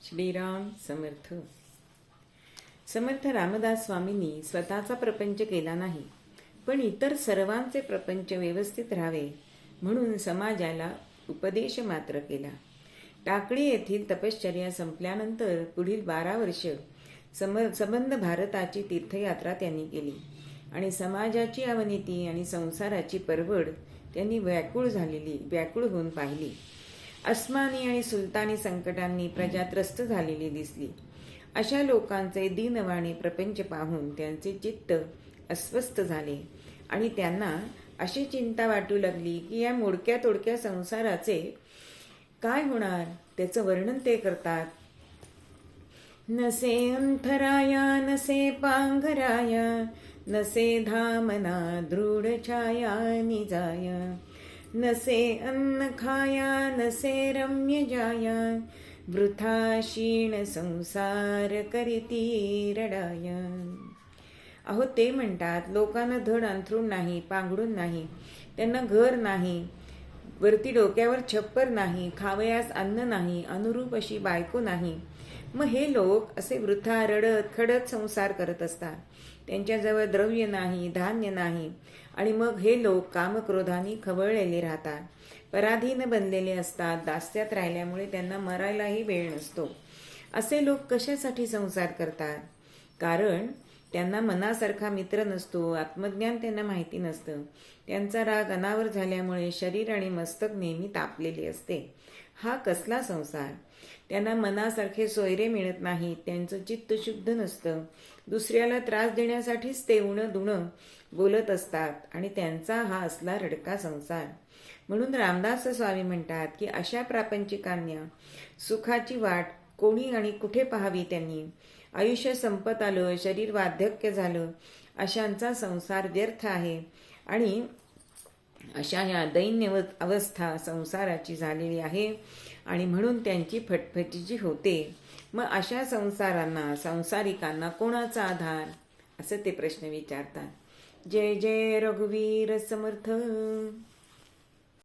श्रीराम समर्थ. समर्थ रामदास स्वामींनी स्वतःचा प्रपंच केला नाही, पण इतर सर्वांचे प्रपंच व्यवस्थित राहावे म्हणून समाजाला उपदेश मात्र केला. टाकळी येथील तपश्चर्या संपल्यानंतर पुढील 12 वर्ष संबंध भारताची तीर्थयात्रा त्यांनी केली आणि समाजाची अवनीती आणि संसाराची परवड त्यांनी व्याकुळ होऊन पाहिली. अस्मानी आणि सुलतानी संकटांनी प्रजा त्रस्त झालेली दिसली. अशा लोकांचे दीनवाणी प्रपंच पाहून त्यांचे चित्त अस्वस्थ झाले आणि त्यांना अशी चिंता वाटू लागली की या मोडक्या तोडक्या संसाराचे काय होणार, त्याचं वर्णन ते करतात. नसे अंतराया नसे पांघराया, नसे धामना दृढ छाया निजाया, नसे अन्न खाया नसे रम्य जाया, वृथा क्षीण संसार करीती रडाया. अहो ते म्हणतात, लोकांना धड अंथरूण नाही, पांघरून नाही, त्यांना घर नाही, वरती डोक्यावर छप्पर नाही, खावयास अन्न नाही, अनुरूप अशी बायको नाही. मग हे लोक असे वृथा रडत खडत संसार करत असतात. त्यांच्याजवळ द्रव्य नाही, धान्य नाही, आणि मग हे लोक कामक्रोधाने खवळलेले राहतात, पराधीन बनलेले असतात. दास्यात राहिल्यामुळे त्यांना मरायलाही वेळ नसतो. असे लोक कशासाठी संसार करतात? कारण त्यांना मनासारखा मित्र नसतो, आत्मज्ञान त्यांना माहिती नसतं. त्यांचा राग अनावर झाल्यामुळे शरीर आणि मस्तक नेहमी तापलेले असते. हा कसला संसार? त्यांना मनासारखे सोयरे मिळत नाहीत, त्यांचं चित्त शुद्ध नसतं. दुसऱ्याला त्रास देण्यासाठीच ते उणं दुणं बोलत असतात आणि त्यांचा हा असला रडका संसार. म्हणून रामदास स्वामी म्हणतात की अशा प्रापंचिकांना सुखाची वाट कोणी आणि कुठे पाहावी त्यांनी? आयुष्य संपत आलं, शरीर वार्धक्य झालं, अशांचा संसार व्यर्थ आहे. आणि अशा ह्या दैन्य अवस्था संसाराची झालेली आहे आणि म्हणून त्यांची फटफटीची होते. मग अशा संसारिकांना कोणाचा आधार, असं ते प्रश्न विचारतात. जय जय रघुवीर समर्थ.